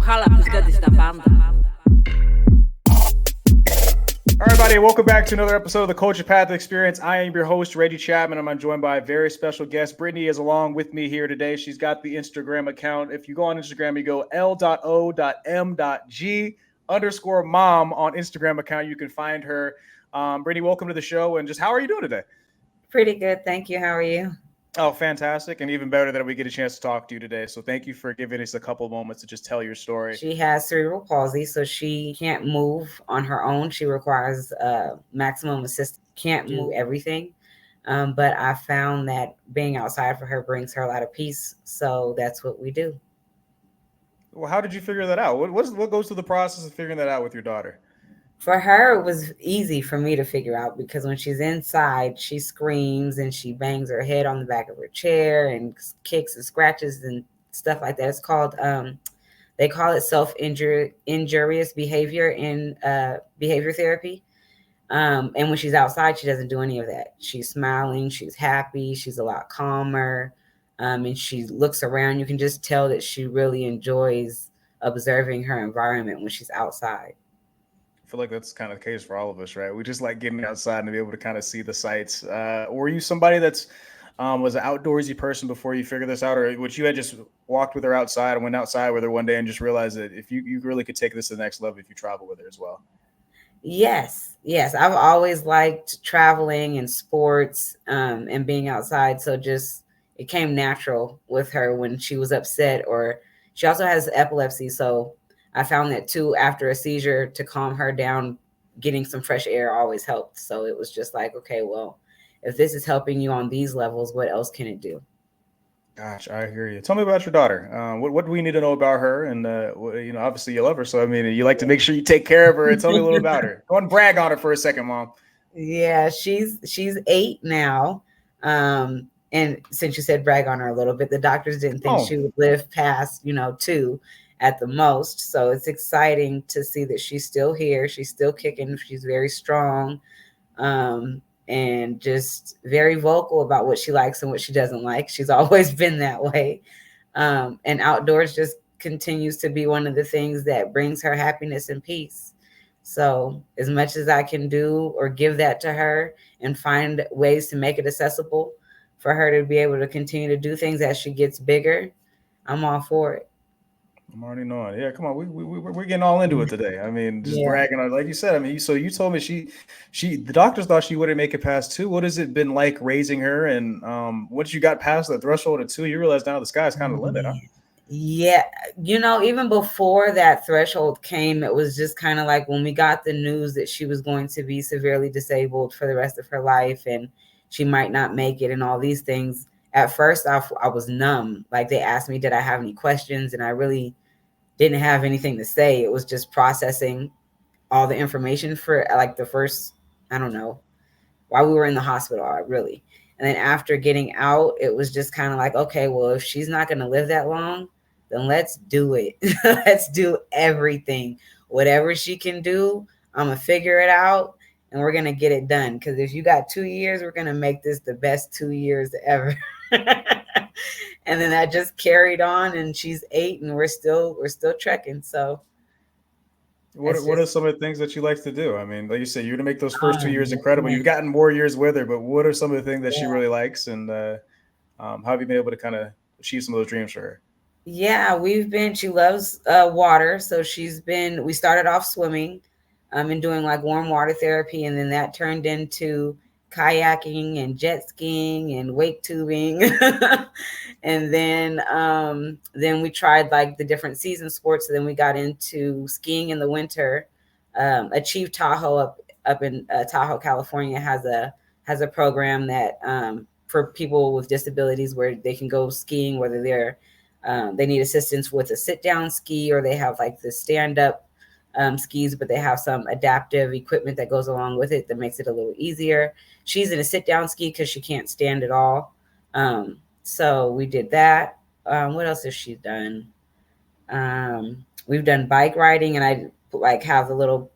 Hala zgadać na banda. All right, everybody, welcome back to another episode of the Culture Path Experience. I am your host, Reggie Chapman, and I'm joined by a very special guest. Brittany is along with me here today. She's got the Instagram account. If you go on Instagram, you go L.O.M.G_mom on Instagram account. You can find her. Brittany, welcome to the show. And just how are you doing today? Pretty good. Thank you. How are you? Oh, fantastic. And even better that we get a chance to talk to you today. So thank you for giving us a couple of moments to just tell your story. She has cerebral palsy, so she can't move on her own. She requires maximum assistance, can't move everything. But I found that being outside for her brings her a lot of peace. So that's what we do. Well, how did you figure that out? What goes through the process of figuring that out with your daughter? For her, it was easy for me to figure out because when she's inside, she screams and she bangs her head on the back of her chair and kicks and scratches and stuff like that. It's called, they call it self-injurious behavior in behavior therapy. And when she's outside, she doesn't do any of that. She's smiling, she's happy, she's a lot calmer, and she looks around. You can just tell that she really enjoys observing her environment when she's outside. I feel like that's kind of the case for all of us, right? We just like getting outside and be able to kind of see the sights. Were you somebody that's was an outdoorsy person before you figured this out, or would you had just walked with her outside and went outside with her one day and just realized that if you really could take this to the next level if you travel with her as well? Yes. I've always liked traveling and sports and being outside. So just it came natural with her when she was upset, or she also has epilepsy. So I found that too, after a seizure, to calm her down, getting some fresh air always helped. So it was just like, okay, well, if this is helping you on these levels, what else can it do? Gosh, I hear you. Tell me about your daughter. What do we need to know about her? And obviously you love her, so I mean, you like to make sure you take care of her. And tell me a little about her. Go and brag on her for a second, Mom. Yeah, she's 8 now. And since you said brag on her a little bit, the doctors didn't think she would live past 2 at the most. So it's exciting to see that she's still here. She's still kicking. She's very strong. And just very vocal about what she likes and what she doesn't like. She's always been that way. And outdoors just continues to be one of the things that brings her happiness and peace. So as much as I can do or give that to her and find ways to make it accessible for her to be able to continue to do things as she gets bigger, I'm all for it. I'm already knowing. Yeah, come on. We're getting all into it today. I mean, just bragging on, like you said. I mean, so you told me the doctors thought she wouldn't make it past 2. What has it been like raising her? And once you got past the threshold of 2, you realized now the sky's kind of the limit, huh? Yeah. Even before that threshold came, it was just kind of like when we got the news that she was going to be severely disabled for the rest of her life and she might not make it and all these things. At first, I was numb. Like they asked me, did I have any questions? And I really didn't have anything to say. It was just processing all the information for like the first, I don't know, while we were in the hospital, really. And then after getting out, it was just kind of like, okay, well, if she's not going to live that long, then let's do it. Let's do everything. Whatever she can do, I'm going to figure it out and we're going to get it done. Because if you got 2 years, we're going to make this the best 2 years ever. And then that just carried on, and she's 8 and we're still trekking. So what are some of the things that you like to do? I mean, like you said, you're to make those first 2 years incredible. You've gotten more years with her, but what are some of the things that she really likes, and how have you been able to kind of achieve some of those dreams for her? Yeah, she loves water. So we started off swimming and doing like warm water therapy. And then that turned into kayaking and jet skiing and wake tubing. And then we tried like the different season sports. And then we got into skiing in the winter. Achieve Tahoe up in Tahoe, California has a program that for people with disabilities where they can go skiing, whether they need assistance with a sit-down ski or they have like the stand-up skis, but they have some adaptive equipment that goes along with it that makes it a little easier. She's in a sit-down ski because she can't stand at all. So we did that. What else has she done? We've done bike riding, and I like have a little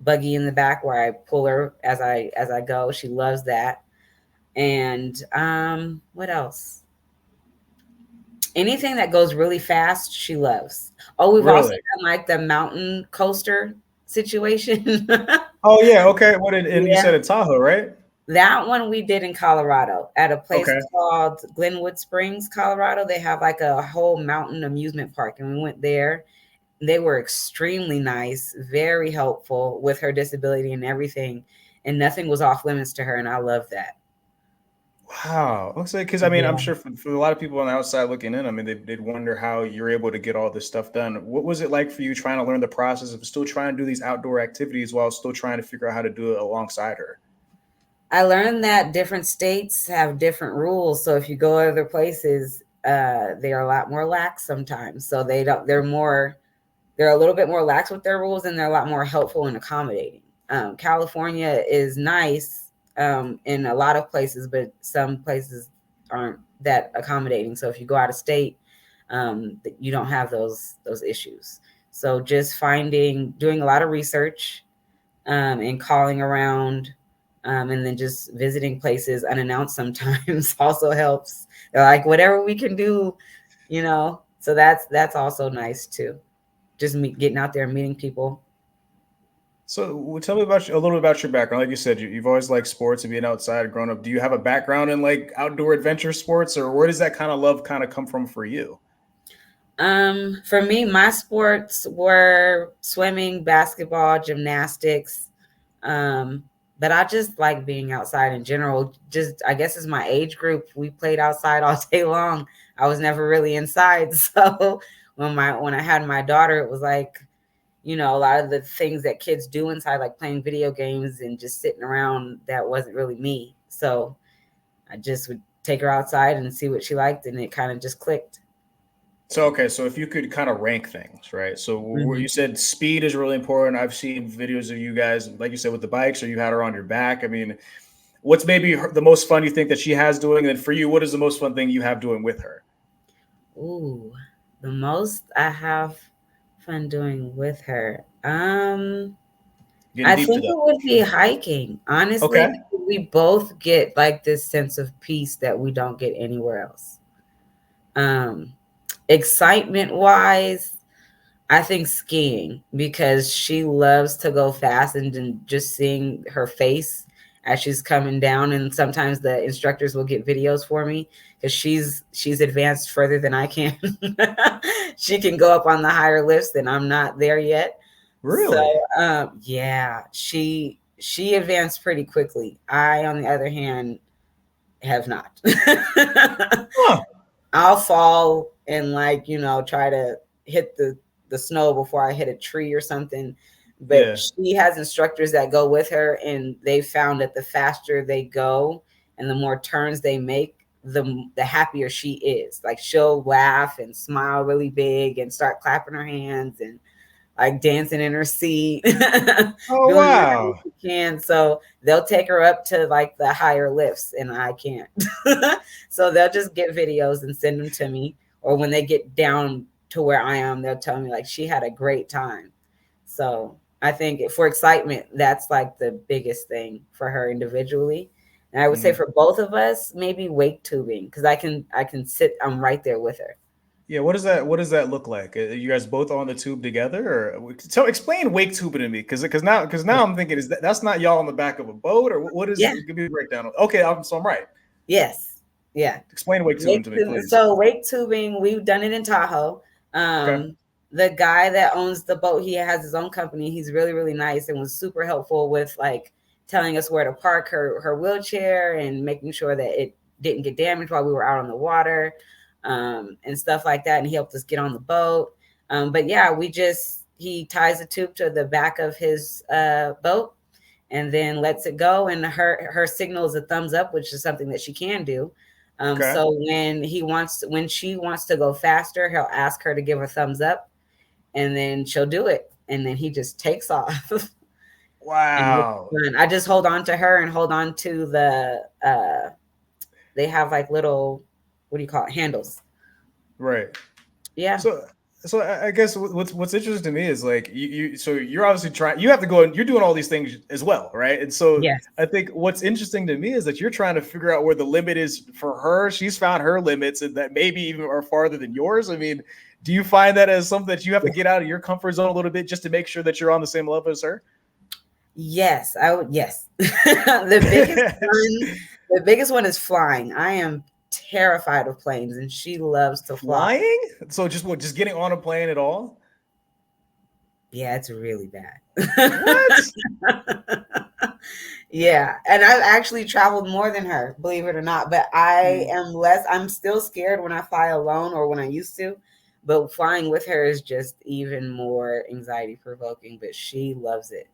buggy in the back where I pull her as I go. She loves that. And what else? Anything that goes really fast, she loves. Oh, we've also Really? done like the mountain coaster situation. Oh yeah, okay. What did and you Yeah. said in Tahoe, right? That one we did in Colorado at a place Okay. called Glenwood Springs, Colorado. They have like a whole mountain amusement park, and we went there. They were extremely nice, very helpful with her disability and everything, and nothing was off limits to her, and I love that. Wow. Looks like because I mean I'm Yeah. sure for a lot of people on the outside looking in, I mean they'd wonder how you're able to get all this stuff done. What was it like for you trying to learn the process of still trying to do these outdoor activities while still trying to figure out how to do it alongside her? I learned that different states have different rules. So if you go other places, they are a lot more lax sometimes. So they don't. They're a little bit more lax with their rules, and they're a lot more helpful and accommodating. California is nice in a lot of places, but some places aren't that accommodating. So if you go out of state, you don't have those issues. So just doing a lot of research, and calling around, and then just visiting places unannounced sometimes also helps. They're like, whatever we can do, you know. So that's also nice too. Just getting out there and meeting people. So tell me about a little bit about your background. Like you said, you've always liked sports and being outside growing up. Do you have a background in like outdoor adventure sports, or where does that kind of love kind of come from for you? For me, my sports were swimming, basketball, gymnastics. Um, but I just like being outside in general. Just I guess it's my age group. We played outside all day long. I was never really inside. So when I had my daughter, it was like, a lot of the things that kids do inside, like playing video games and just sitting around, that wasn't really me. So I just would take her outside and see what she liked, and it kind of just clicked. So okay, so if you could kind of rank things, right? So you Mhm. said speed is really important. I've seen videos of you guys, like you said, with the bikes, or you had her on your back. I mean, what's maybe the most fun you think that she has doing? And for you, what is the most fun thing you have doing with her? Ooh, the most I have fun doing with her. Getting I deep to think that. it would be hiking, honestly, Okay. because we both get like this sense of peace that we don't get anywhere else. Um, Excitement wise, I think skiing, because she loves to go fast, and then just seeing her face as she's coming down, and sometimes the instructors will get videos for me because she's advanced further than I can. She can go up on the higher lifts, and I'm not there yet. So Really? yeah, she advanced pretty quickly. I, on the other hand, have not. Huh. I'll fall and, like, try to hit the snow before I hit a tree or something. But Yeah. she has instructors that go with her, and they found that the faster they go and the more turns they make, the happier she is. Like, she'll laugh and smile really big and start clapping her hands and like dancing in her seat, Oh doing whatever wow. she can. So they'll take her up to like the higher lifts, and I can't. So they'll just get videos and send them to me. Or when they get down to where I am, they'll tell me like she had a great time. So I think for excitement, that's like the biggest thing for her individually. And I would say Mhm. for both of us, maybe wake tubing, because I can sit, I'm right there with her. Yeah. What does that look like? Are you guys both on the tube together, or tell explain wake tubing to me? Because now I'm thinking that's not y'all on the back of a boat, or what is? Yeah. Give me a breakdown. Okay. So I'm right. Yes. Yeah. Explain wake tubing to me, please. So wake tubing, we've done it in Tahoe. Okay. The guy that owns the boat, he has his own company. He's really, really nice and was super helpful with like telling us where to park her wheelchair and making sure that it didn't get damaged while we were out on the water, and stuff like that. And he helped us get on the boat. But yeah, he ties a tube to the back of his boat and then lets it go. And her signal is a thumbs up, which is something that she can do. Okay. So when she wants to go faster, he'll ask her to give a thumbs up, and then she'll do it, and then he just takes off. And it's Wow. fun. I just hold on to her and hold on to they have like little, what do you call it, handles. Right. Yeah. So So I guess what's interesting to me is like so you're obviously trying, you have to go and you're doing all these things as well, right? And so Yes. I think what's interesting to me is that you're trying to figure out where the limit is for her. She's found her limits and that maybe even are farther than yours. I mean, do you find that as something that you have to get out of your comfort zone a little bit just to make sure that you're on the same level as her? Yes, I would. Yes, the biggest one is flying. I am terrified of planes, and she loves to fly. Flying? So just getting on a plane at all? Yeah, it's really bad. What? Yeah, and I've actually traveled more than her, believe it or not. But I Mm. am less. I'm still scared when I fly alone or when I used to. But flying with her is just even more anxiety provoking. But she loves it.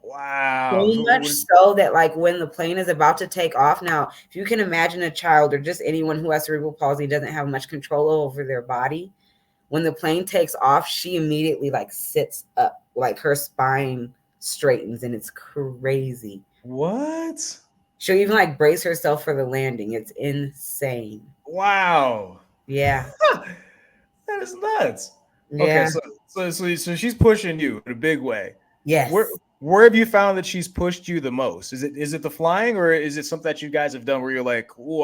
Wow. So much so that like when the plane is about to take off, now if you can imagine a child or just anyone who has cerebral palsy doesn't have much control over their body, when the plane takes off, she immediately like sits up, like her spine straightens, and it's crazy. What? She'll even like brace herself for the landing. It's insane. Wow. Yeah. That is nuts. Okay, Yeah. so she's pushing you in a big way. Where Yes. where have you found that she's pushed you the most? Is it the flying, or is it something that you guys have done where you're like, oh,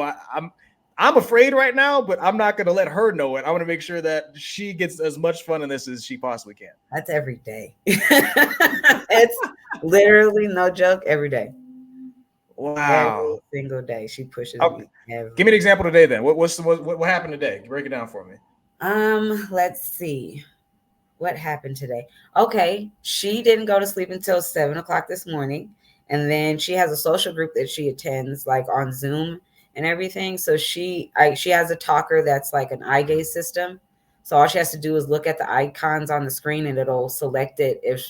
I'm afraid right now, but I'm not gonna let her know it. I want to make sure that she gets as much fun in this as she possibly can. That's every day. It's literally no joke every day. Every Wow. single day she pushes Oh, me give me an every example today then. What happened today? Break it down for me. let's see. What happened today? Okay, she didn't go to sleep until 7 o'clock this morning. And then she has a social group that she attends like on Zoom and everything. So she has a talker that's like an eye gaze system. So all she has to do is look at the icons on the screen and it'll select it if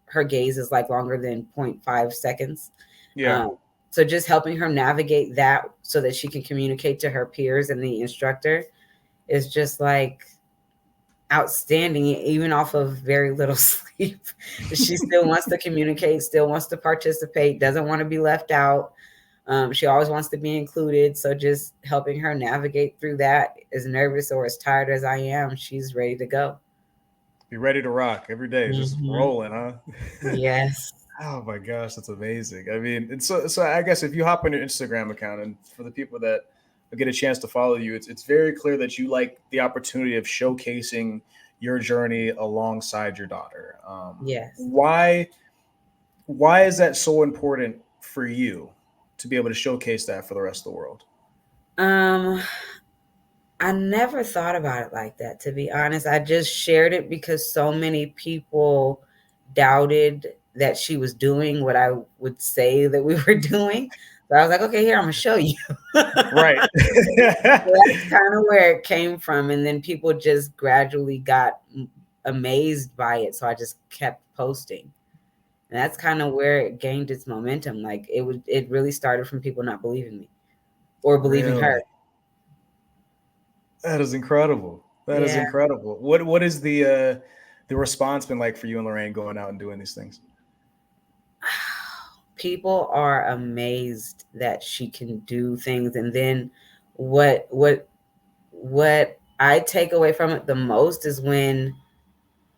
her gaze is like longer than zero point 0.5 seconds. Yeah. Um, so just helping her navigate that so that she can communicate to her peers and the instructor is just like outstanding, even off of very little sleep. She still wants to communicate, still wants to participate, doesn't want to be left out. She always wants to be included. So just helping her navigate through that, as nervous or as tired as I am, she's ready to go. Be ready to rock every day. It's just Hmm. rolling, huh? Yes. Oh my gosh, that's amazing. I mean, and so I guess if you hop on your Instagram account, and for the people that get a chance to follow you, it's very clear that you like the opportunity of showcasing your journey alongside your daughter. Yes. Why is that so important for you to be able to showcase that for the rest of the world? Um, I never thought about it like that, to be honest. I just shared it because so many people doubted that she was doing what I would say that we were doing. So I was like, okay, here, I'm going to show you. Right. So that's kind of where it came from. And then people just gradually got amazed by it. So I just kept posting. And that's kind of where it gained its momentum. Like it really started from people not believing me or believing her. Really? That is incredible. That is Yeah. incredible. What is the response been like for you and Lorraine going out and doing these things? People are amazed that she can do things. And then what I take away from it the most is when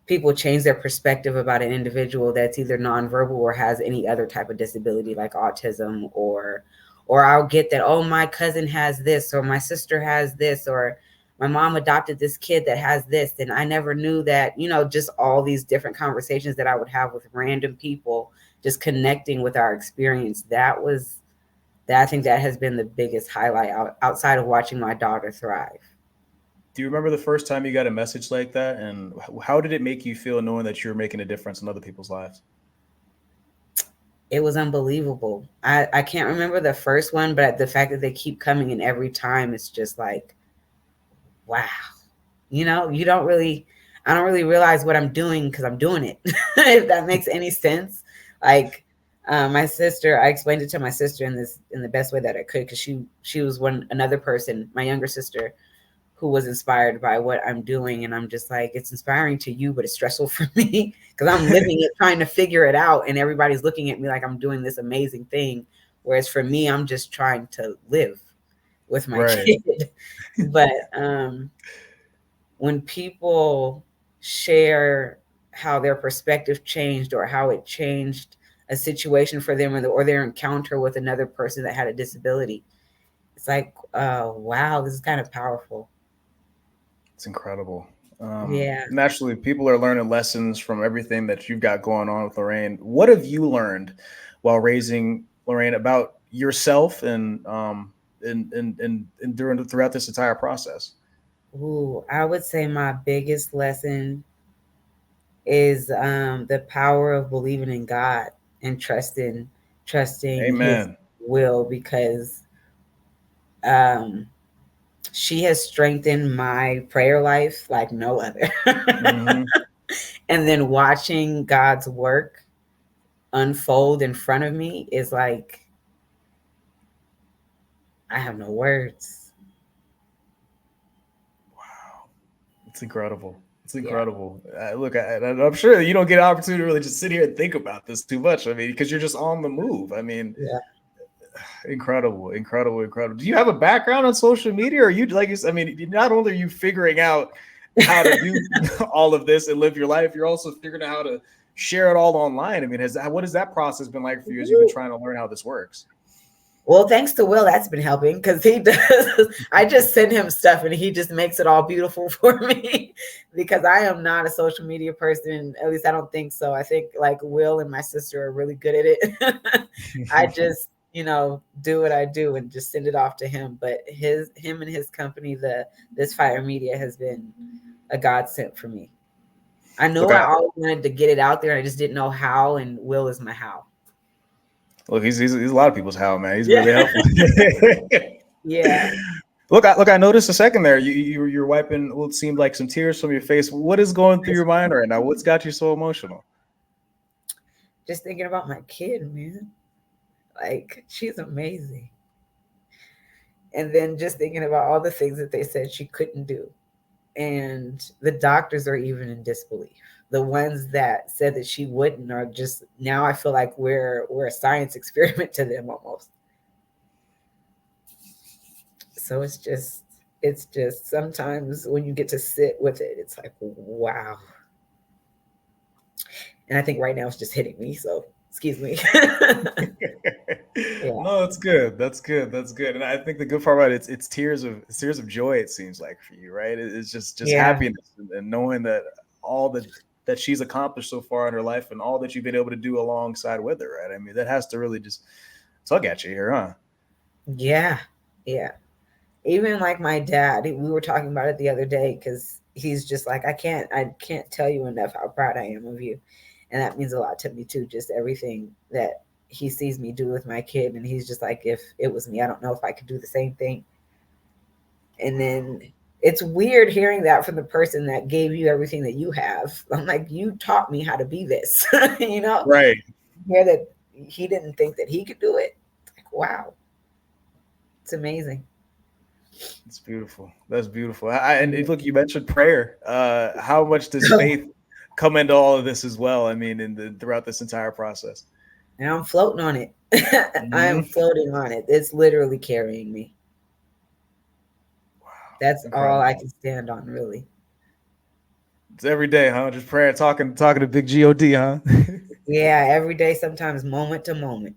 people change their perspective about an individual that's either nonverbal or has any other type of disability like autism, or I'll get that, oh, my cousin has this, or my sister has this, or my mom adopted this kid that has this, and I never knew that, just all these different conversations that I would have with random people, just connecting with our experience. That I think that has been the biggest highlight outside of watching my daughter thrive. Do you remember the first time you got a message like that, and how did it make you feel knowing that you're making a difference in other people's lives? It was unbelievable. I can't remember the first one, but the fact that they keep coming in every time, it's just like, wow. You don't really, I don't really realize what I'm doing because I'm doing it. If that makes any sense. Like, my sister, I explained it to my sister in the best way that I could, because she was another person, my younger sister, who was inspired by what I'm doing. And I'm just like, it's inspiring to you, but it's stressful for me because I'm living it, trying to figure it out. And everybody's looking at me like I'm doing this amazing thing. Whereas for me, I'm just trying to live with my Right. kid. But when people share how their perspective changed or how it changed a situation for them, or their encounter with another person that had a disability, it's like, wow, this is kind of powerful. It's incredible. Yeah. Naturally, people are learning lessons from everything that you've got going on with Lorraine. What have you learned while raising Lorraine about yourself and during throughout this entire process? Ooh, I would say my biggest lesson is the power of believing in God and trusting His Amen. will, because um, she has strengthened my prayer life like no other. Hmm. And then watching God's work unfold in front of me is like, I have no words. Wow, it's incredible. It's Yeah. incredible. Look, I'm sure that you don't get an opportunity to really just sit here and think about this too much. I mean, because you're just on the move. I mean, Yeah. incredible, incredible, incredible. Do you have a background on social media, or you like? I mean, not only are you figuring out how to do all of this and live your life, you're also figuring out how to share it all online. I mean, what has that process been like for you as you've been trying to learn how this works? Well, thanks to Will, that's been helping, because he does. I just send him stuff and he just makes it all beautiful for me, because I am not a social media person. At least I don't think so. I think like Will and my sister are really good at it. I just, do what I do and just send it off to him. But him and his company, the This Fire Media, has been a godsend for me. I know Look, I always wanted to get it out there. I just didn't know how, and Will is my how. he's a lot of people's how, man. He's Yeah. really helpful. Yeah. Look, I noticed a second there. You're wiping what seemed like some tears from your face. What is going through your mind right now? What's got you so emotional? Just thinking about my kid, man. Like, she's amazing. And then just thinking about all the things that they said she couldn't do. And the doctors are even in disbelief. The ones that said that she wouldn't are just, now I feel like we're a science experiment to them almost. So it's just sometimes when you get to sit with it, it's like, wow. And I think right now it's just hitting me. So excuse me. Yeah. No, that's good. That's good. That's good. And I think the good part about it's tears of joy. It seems like for you, right? It's just Yeah. happiness and knowing that all that she's accomplished so far in her life and all that you've been able to do alongside with her, right? I mean, that has to really just tug at you here, huh? Yeah. Yeah. Even like my dad, we were talking about it the other day, because he's just like, I can't tell you enough how proud I am of you. And that means a lot to me too, just everything that he sees me do with my kid. And he's just like, if it was me, I don't know if I could do the same thing. And then it's weird hearing that from the person that gave you everything that you have. I'm like, you taught me how to be this. you know Right. Hear that he didn't think that he could do it. Like, wow, it's amazing. It's beautiful. That's beautiful. And look, you mentioned prayer. How much does faith come into all of this as well? I mean, throughout this entire process. And I'm floating on it. I am Mhm. floating on it. It's literally carrying me. Wow, That's all I incredible. can stand on, really. It's every day, huh? Just praying, talking to Big God, huh? Yeah, every day, sometimes moment to moment.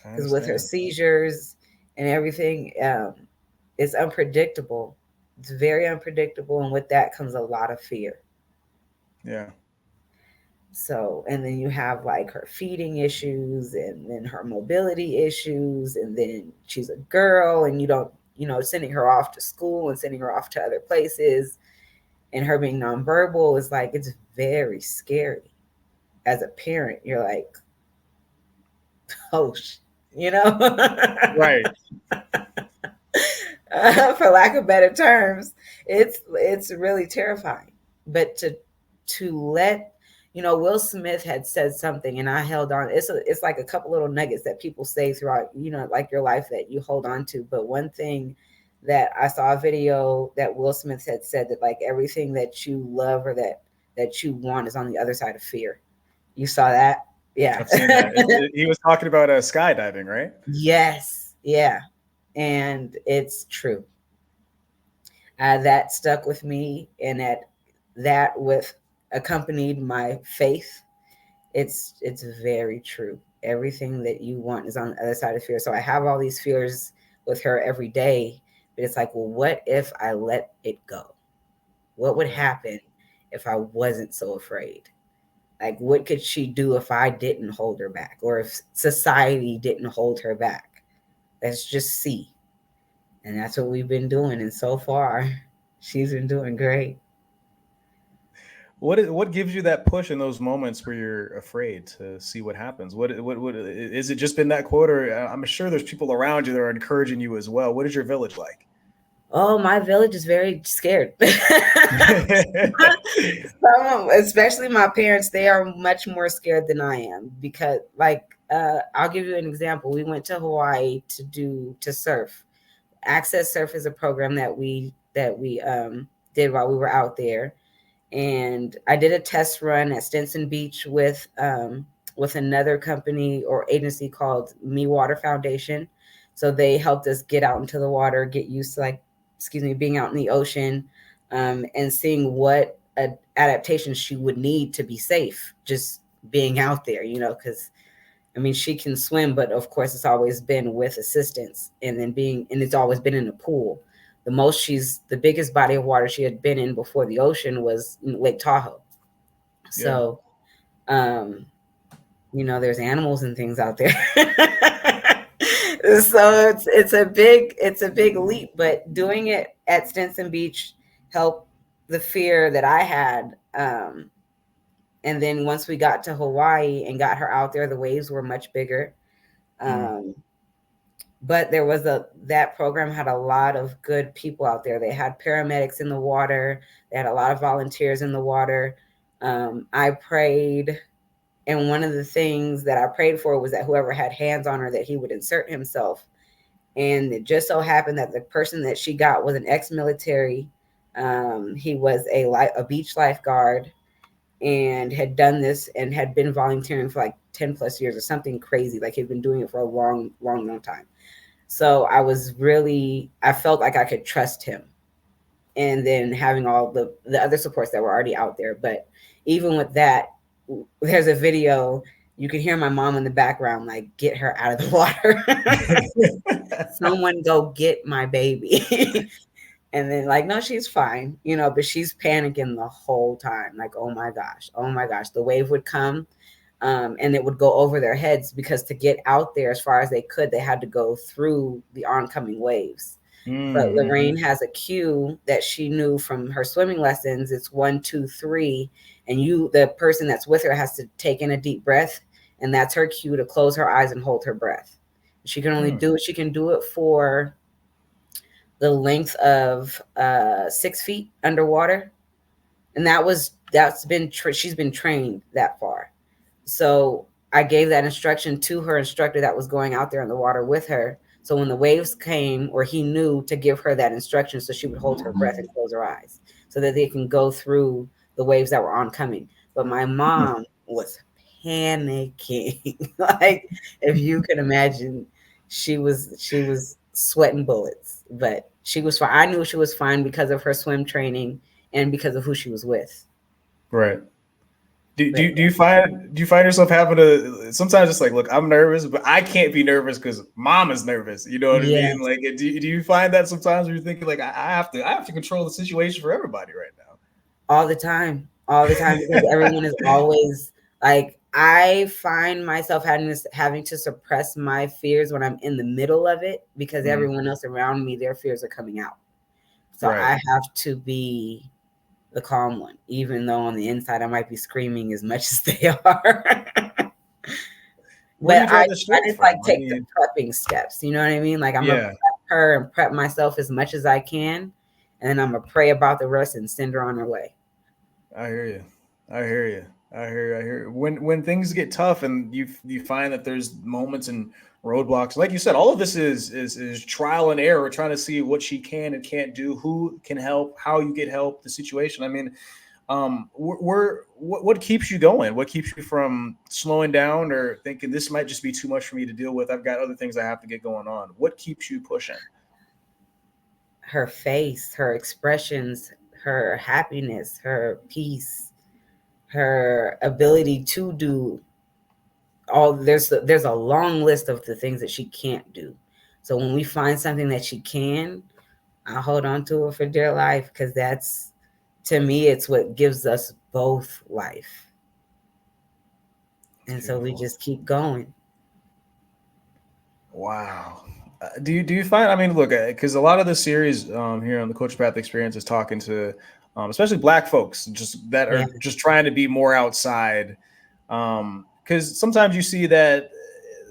I Because with her understand. seizures and everything, it's unpredictable. It's very unpredictable. And with that comes a lot of fear. Yeah. So, and then you have like her feeding issues, and then her mobility issues. And then she's a girl, and you don't, sending her off to school and sending her off to other places, and her being nonverbal is like, it's very scary. As a parent, you're like, oh, you know, Right. for lack of better terms, it's really terrifying. But to let Will Smith had said something, and I held on. It's like a couple little nuggets that people say throughout, like your life, that you hold on to. But one thing that I saw a video that Will Smith had said, that like everything that you love or that you want is on the other side of fear. You saw that? Yeah. I've seen that. He was talking about skydiving, right? Yes. Yeah. And it's true. That stuck with me, and that with accompanied my faith. It's very true. Everything that you want is on the other side of fear. So I have all these fears with her every day, but it's like, well, what if I let it go? What would Yeah. happen if I wasn't so afraid? Like, what could she do if I didn't hold her back, or if society didn't hold her back? Let's just see. And that's what we've been doing. And so far, she's been doing great. What gives you that push in those moments where you're afraid to see what happens? What is it? Just been that quote, or I'm sure there's people around you that are encouraging you as well. What is your village like? Oh, my village is very scared. Especially my parents, they are much more scared than I am because, like, I'll give you an example. We went to Hawaii to surf. Access Surf is a program that we did while we were out there, and I did a test run at Stinson Beach with another company or agency called Me Water Foundation. So they helped us get out into the water, get used to, like, excuse me, being out in the ocean, and seeing what adaptations she would need to be safe, just being out there, because I mean, she can swim, but of course, it's always been with assistance, and it's always been in a pool. The biggest body of water she had been in before the ocean was Lake Tahoe. Yeah. So, um, there's animals and things out there. So it's a big leap, but doing it at Stinson Beach helped the fear that I had. And then once we got to Hawaii and got her out there, the waves were much bigger. Mm. Um, but that program had a lot of good people out there. They had paramedics in the water. They had a lot of volunteers in the water. I prayed, and one of the things that I prayed for was that whoever had hands on her, that he would insert himself. And it just so happened that the person that she got was an ex-military. He was a beach lifeguard, and had done this and had been volunteering for like 10 plus years or something crazy. Like, he'd been doing it for a long, long, long time. So I felt like I could trust him. And then having all the other supports that were already out there. But even with that, there's a video, you can hear my mom in the background, like, get her out of the water. Someone go get my baby. And then, like, no, she's fine, but she's panicking the whole time. Like, oh my gosh, the wave would come, and it would go over their heads, because to get out there as far as they could, they had to go through the oncoming waves. But Mm-hmm. Lorraine has a cue that she knew from her swimming lessons. It's 1, 2, 3, and the person that's with her has to take in a deep breath, and that's her cue to close her eyes and hold her breath. She can only Mm. do it. She can do it for the length of 6 feet underwater, and she's been trained that far. So I gave that instruction to her instructor that was going out there in the water with her. So when the waves came, or he knew to give her that instruction, so she would hold her breath and close her eyes, so that they can go through the waves that were oncoming. But my mom was panicking. Like, if you can imagine, she was sweating bullets, but she was fine. I knew she was fine because of her swim training and because of who she was with. Right. Do, But do, do you find yourself having to sometimes it's like, look, I'm nervous, but I can't be nervous because mom is nervous. You know what I yeah, mean? Like, do you find that sometimes where you're thinking like, I have to control the situation for everybody right now? all the time, because everyone is always like, I find myself having to suppress my fears when I'm in the middle of it, because Mm, everyone else around me, their fears are coming out. So right. I have to be the calm one, even though on the inside I might be screaming as much as they are. Where do But you I draw the I strength just, like, from? I take the mean, prepping steps, you know what I mean? Like, I'm gonna yeah, prep her and prep myself as much as I can, and then I'm gonna pray about the rest and send her on her way. I hear you. I hear you. I hear you. When things get tough and you find that there's moments and roadblocks, like you said, all of this is trial and error, trying to see what she can and can't do, who can help, how you get help, the situation. I mean, what keeps you going? What keeps you from slowing down or thinking this might just be too much for me to deal with? I've got other things I have to get going on. What keeps you pushing? her face, her expressions, her happiness, her peace, her ability to do all. There's a long list of the things that she can't do. So when we find something that she can, I hold on to her for dear life, because that's, to me, it's what gives us both life. And so we just keep going. Wow. Do you find? I mean, look, because a lot of the series here on the Culture Path Experience is talking to, especially Black folks, just that are just trying to be more outside. Because sometimes you see that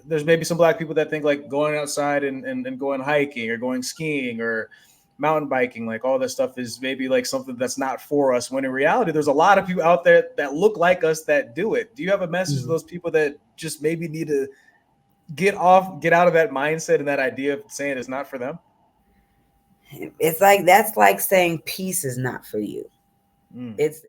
there's maybe some Black people that think like going outside and going hiking or going skiing or mountain biking, like all this stuff is maybe like something that's not for us. When in reality, there's a lot of people out there that look like us that do it. Do you have a message to those people that just maybe need to get out of that mindset and that idea of saying it's not for them? It's like, that's like saying peace is not for you. It's